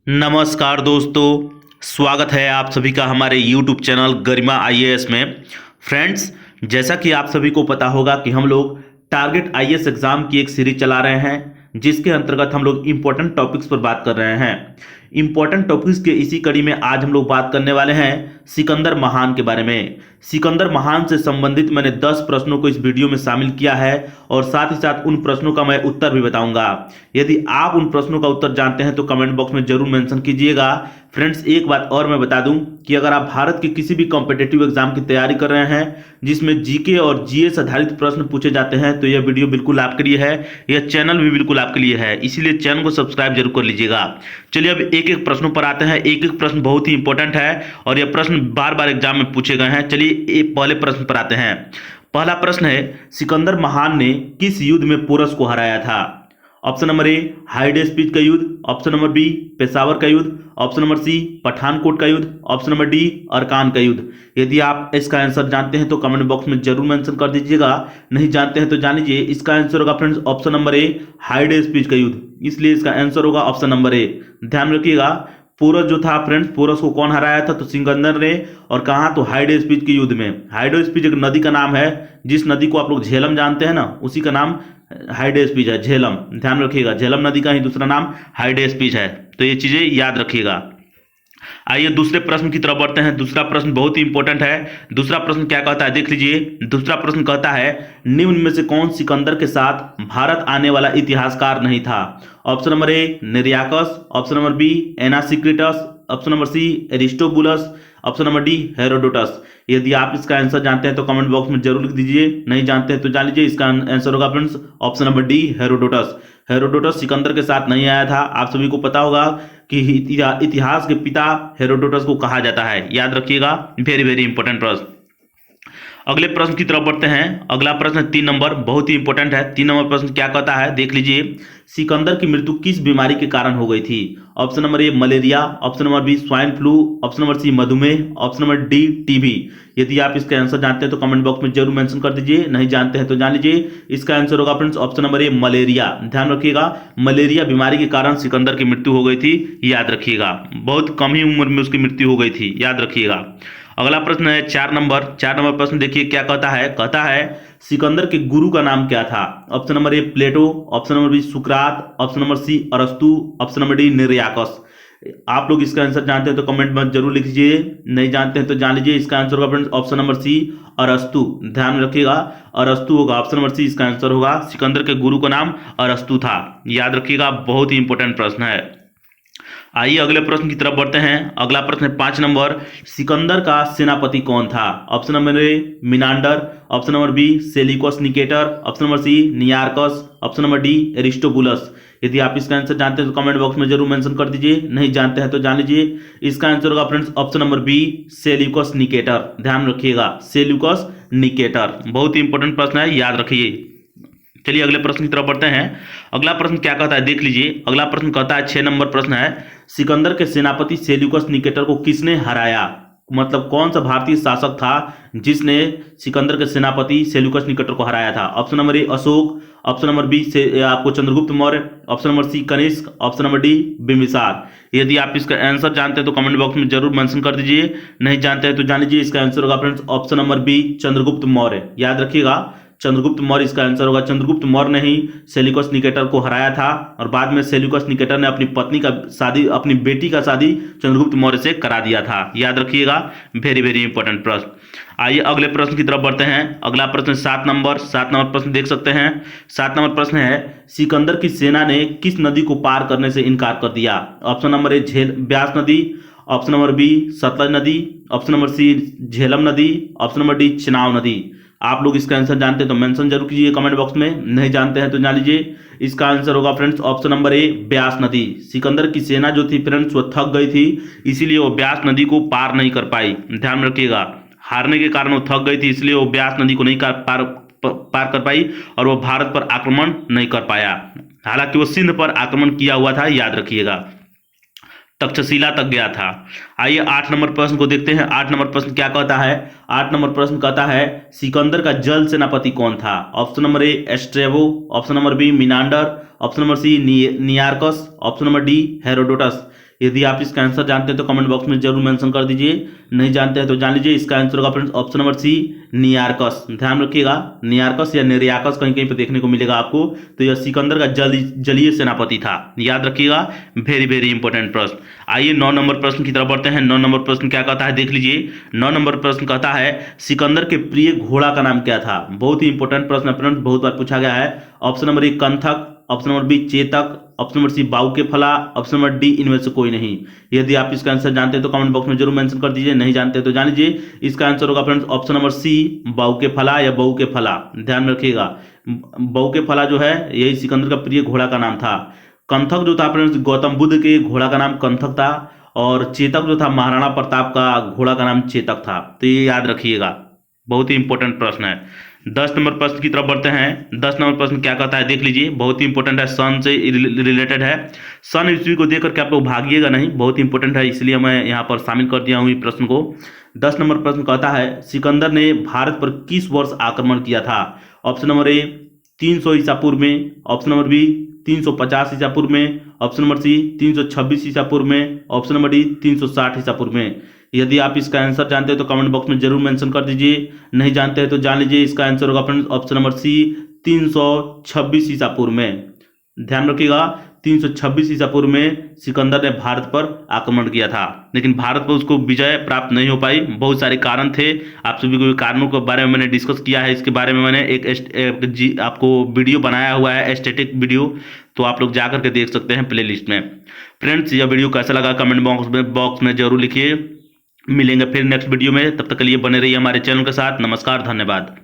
नमस्कार दोस्तों, स्वागत है आप सभी का हमारे YouTube चैनल गरिमा आईएएस में। फ्रेंड्स, जैसा कि आप सभी को पता होगा कि हम लोग टारगेट आईएएस एग्जाम की एक सीरीज चला रहे हैं, जिसके अंतर्गत हम लोग इंपॉर्टेंट टॉपिक्स पर बात कर रहे हैं। इंपॉर्टेंट टॉपिक्स के इसी कड़ी में आज हम लोग बात करने वाले हैं सिकंदर महान के बारे में। सिकंदर महान से संबंधित मैंने 10 प्रश्नों को इस वीडियो में शामिल किया है और साथ ही साथ उन प्रश्नों का मैं उत्तर भी बताऊंगा। यदि आप उन प्रश्नों का उत्तर जानते हैं तो कमेंट बॉक्स में जरूर मेंशन कीजिएगा। फ्रेंड्स, एक बात और मैं बता दूं कि अगर आप भारत के किसी भी कॉम्पिटिटिव एग्जाम की तैयारी कर रहे हैं जिसमें जीके और जीएस आधारित प्रश्न पूछे जाते हैं तो यह वीडियो बिल्कुल आपके लिए है, यह चैनल भी बिल्कुल आपके लिए है, इसीलिए चैनल को सब्सक्राइब जरूर कर लीजिएगा। चलिए अब एक एक प्रश्नों पर आते हैं। एक एक प्रश्न बहुत ही इंपॉर्टेंट है और यह प्रश्न बार बार एग्जाम में पूछे गए हैं। चलिए पहले प्रश्न पर आते हैं। पहला प्रश्न है, सिकंदर महान ने किस युद्ध में पोरस को हराया था? ऑप्शन नंबर ए हाइडेस्पीच का युद्ध, ऑप्शन नंबर बी पेशावर का युद्ध, ऑप्शन नंबर सी पठानकोट का युद्ध, ऑप्शन नंबर डी अरकान का युद्ध। यदि आप इसका आंसर जानते हैं तो कमेंट बॉक्स में जरूर मेंशन कर दीजिएगा, नहीं जानते हैं तो जान लीजिए। इसका आंसर होगा फ्रेंड्स ऑप्शन नंबर ए हाइडेस्पीच का युद्ध, इसलिए इसका आंसर होगा ऑप्शन नंबर ए। ध्यान रखिएगा, पोरस जो था फ्रेंड्स, पोरस को कौन हराया था? तो सिकंदर ने। और कहा? तो हाइडेस्पीच के युद्ध में। हाइडेस्पीच एक नदी का नाम है, जिस नदी को आप लोग झेलम जानते हैं ना, उसी का नाम हाइडेस्पीच है, झेलम। ध्यान रखिएगा, झेलम नदी का ही दूसरा नाम हाइडेस्पीच है, तो ये चीजें याद रखिएगा। आइए दूसरे प्रश्न की तरफ बढ़ते हैं। दूसरा प्रश्न बहुत ही इंपॉर्टेंट है। दूसरा प्रश्न क्या कहता है, देख लीजिए। दूसरा प्रश्न कहता है, निम्न में से कौन सिकंदर के साथ भारत आने वाला इतिहासकार नहीं था? Option number A Nearchus, option number B Onesicritus, option number C Aristobulus, option number D Herodotus. यदि आप इसका आंसर जानते हैं तो कमेंट बॉक्स में जरूर लिख दीजिए, नहीं जानते हैं तो जान लीजिए। इसका आंसर होगा friends option number D Herodotus. Herodotus Sikandar के साथ नहीं आया था। आप सभी को पता होगा कि इतिहास के पिता हेरोडोटस को कहा जाता है, याद रखिएगा। वेरी वेरी इंपॉर्टेंट प्रश्न। अगले प्रश्न की तरफ बढ़ते हैं। अगला प्रश्न 3 नंबर, बहुत ही इंपॉर्टेंट है। 3 नंबर प्रश्न क्या कहता है, देख लीजिए। सिकंदर की मृत्यु किस बीमारी के कारण हो गई थी? Option number A malaria, option number B swine flu, option number C मधुमेह, ऑप्शन नंबर डी टीबी। यदि आप इसका आंसर जानते हैं तो कमेंट बॉक्स में जरूर मेंशन कर दीजिए, नहीं जानते हैं तो जान लीजिए। इसका आंसर होगा friends option number A malaria. ध्यान रखिएगा, मलेरिया बीमारी के कारण सिकंदर की मृत्यु हो गई थी, याद रखिएगा। बहुत कम ही उम्र में उसकी मृत्यु हो गई थी, याद रखिएगा। अगला प्रश्न है 4 नंबर। 4 नंबर प्रश्न देखिए क्या कहता है। कहता है सिकंदर के गुरु का नाम क्या था? Option number A Plato, option number B सुकरात, ऑप्शन नंबर सी अरस्तु, ऑप्शन नंबर डी निरियाकस। आप लोग इसका आंसर जानते हैं तो कमेंट में जरूर लिख दीजिए, नहीं जानते हैं तो जान लीजिए। इसका आंसर होगा फ्रेंड्स ऑप्शन नंबर सी अरस्तु। ध्यान रखिएगा, अरस्तु होगा, ऑप्शन नंबर सी इसका आंसर होगा। सिकंदर के गुरु का नाम अरस्तु था, याद रखिएगा। बहुत ही इंपॉर्टेंट प्रश्न है। आइए अगले प्रश्न की तरफ बढ़ते हैं। अगला प्रश्न है 5 नंबर। सिकंदर का सेनापति कौन था? Option number A Menander, option number B Seleucus Nicator, option number C Nearchus, option number D Aristobulus. यदि आप इसका आंसर जानते हैं तो कमेंट बॉक्स में जरूर मेंशन कर दीजिए, नहीं जानते हैं तो जान लीजिए। इसका आंसर होगा friends option number B Seleucus Nicator. ध्यान रखिएगा, सेल्यूकस निकेटर। बहुत ही इंपॉर्टेंट प्रश्न है, याद रखिए। चलिए अगले प्रश्न की तरफ बढ़ते हैं। अगला प्रश्न क्या कहता है, देख लीजिए। अगला प्रश्न कहता है 6 नंबर प्रश्न है, सिकंदर के सेनापति सेल्यूकस निकेटर को किसने हराया? मतलब कौन सा भारतीय शासक था जिसने सिकंदर के सेनापति सेल्यूकस निकेटर को हराया था? Option number A Ashok, option number B से आपको Chandragupta Maurya, option number C Kanishka, option number D Bimbisara. यदि आप इसका आंसर जानते हैं तो कमेंट बॉक्स में जरूर मेंशन कर दीजिए, नहीं जानते हैं तो जान लीजिए। इसका आंसर होगा friends option number B Chandragupta Maurya, याद रखिएगा। चंद्रगुप्त मौर्य इसका आंसर होगा। चंद्रगुप्त मौर्य ने ही सेल्यूकस निकेटर को हराया था और बाद में सेल्यूकस निकेटर ने अपनी पत्नी का शादी, अपनी बेटी का शादी चंद्रगुप्त मौर्य से करा दिया था, याद रखिएगा। वेरी वेरी इंपॉर्टेंट प्रश्न। आइए अगले प्रश्न की तरफ बढ़ते हैं। अगला प्रश्न 7 नंबर। 7 नंबर प्रश्न देख सकते हैं। 7 नंबर प्रश्न है, सिकंदर की सेना ने किस नदी को पार करने से इनकार कर दिया? ऑप्शन नंबर ए ब्यास नदी, ऑप्शन नंबर बी सतलज नदी, ऑप्शन नंबर सी झेलम नदी, ऑप्शन नंबर डी चिनाब नदी। आप लोग इसका आंसर जानते हैं तो मेंशन जरूर कीजिए कमेंट बॉक्स में, नहीं जानते हैं तो जान लीजिए। इसका आंसर होगा फ्रेंड्स ऑप्शन नंबर ए ब्यास नदी। सिकंदर की सेना जो थी फ्रेंड्स वो थक गई थी, इसीलिए वो ब्यास नदी को पार नहीं कर पाई। ध्यान रखिएगा, हारने के कारण वो थक गई थी, इसलिए वो ब्यास नदी को नहीं पार कर पाई और वो भारत पर आक्रमण नहीं कर पाया। हालांकि वो सिंध पर आक्रमण किया हुआ था, याद रखिएगा। तक्षशिला तक गया था। आइए 8 नंबर प्रश्न को देखते हैं। 8 नंबर प्रश्न क्या कहता है? 8 नंबर प्रश्न कहता है सिकंदर का जल सेनापति कौन था? Option number A Strabo, option number B Menander, option number C Nearchus, option number D Herodotus. यदि आप इसका आंसर जानते हैं तो कमेंट बॉक्स में जरूर मेंशन कर दीजिए, नहीं जानते हैं तो जान लीजिए इसका आंसर होगा फ्रेंड्स ऑप्शन नंबर सी, नियार्कस। ध्यान रखिएगा, नियार्कस या निरयाकस कहीं कहीं पे देखने को मिलेगा आपको। तो यह सिकंदर का जलीय सेनापति था, याद रखिएगा। वेरी वेरी इंपॉर्टेंट प्रश्न। आइए 9 नंबर प्रश्न की तरफ बढ़ते हैं। 9 नंबर प्रश्न क्या कहता है देख लीजिए। 9 नंबर प्रश्न कहता है सिकंदर के प्रिय घोड़ा का नाम क्या था। बहुत ही इंपॉर्टेंट प्रश्न फ्रेंड्स, बहुत बार पूछा गया है। Option number A Kanthaka, option number B Chetak, option number C बाऊ के फला, ऑप्शन नंबर डी इनमें से कोई नहीं। यदि आप इसका आंसर जानते हैं तो कमेंट बॉक्स में जरूर मेंशन कर दीजिए, नहीं जानते तो जान लीजिए इसका आंसर होगा फ्रेंड्स ऑप्शन नंबर सी, बाऊ के फला या बऊ के फला। ध्यान रखिएगा, बऊ के फला जो है यही सिकंदर का प्रिय घोड़ा का नाम था। कंथक जो था फ्रेंड्स गौतम बुद्ध के घोड़ा का नाम कंथक था, और चेतक जो था महाराणा प्रताप का घोड़ा का नाम चेतक था। तो ये याद रखिएगा, बहुत ही इंपॉर्टेंट प्रश्न है। 10 नंबर प्रश्न की तरफ बढ़ते हैं। 10 नंबर प्रश्न क्या कहता है देख लीजिए, बहुत ही इंपॉर्टेंट है, सन से रिलेटेड है। सन ईस्वी को देख करके आप लोग भागिएगा नहीं, बहुत इंपॉर्टेंट है, इसलिए मैं यहाँ पर शामिल कर दिया हूँ इस प्रश्न को। 10 नंबर प्रश्न कहता है सिकंदर ने भारत पर किस वर्ष आक्रमण किया था। ऑप्शन नंबर ए 300 ईसा पूर्व में, ऑप्शन नंबर बी 350 ईसा पूर्व में, ऑप्शन नंबर सी 326 ईसा पूर्व में, ऑप्शन नंबर डी 360 ईसा पूर्व में। यदि आप इसका आंसर जानते हैं तो कमेंट बॉक्स में जरूर मेंशन कर दीजिए, नहीं जानते हैं तो जान लीजिए इसका आंसर होगा फ्रेंड्स ऑप्शन नंबर सी 326 ईसा पूर्व में। ध्यान रखिएगा, 326 ईसा पूर्व में सिकंदर ने भारत पर आक्रमण किया था, लेकिन भारत पर उसको विजय प्राप्त नहीं हो पाई। बहुत सारे कारण थे, आप सभी को कारणों के बारे में मैंने डिस्कस किया है। इसके बारे में मैंने एक आपको वीडियो बनाया हुआ है, स्टैटिक वीडियो, तो आप लोग जाकर के देख सकते हैं प्लेलिस्ट में। फ्रेंड्स यह वीडियो कैसा लगा कमेंट बॉक्स में जरूर लिखिए। मिलेंगे फिर नेक्स्ट वीडियो में, तब तक के लिए बने रहिए हमारे चैनल के साथ। नमस्कार, धन्यवाद।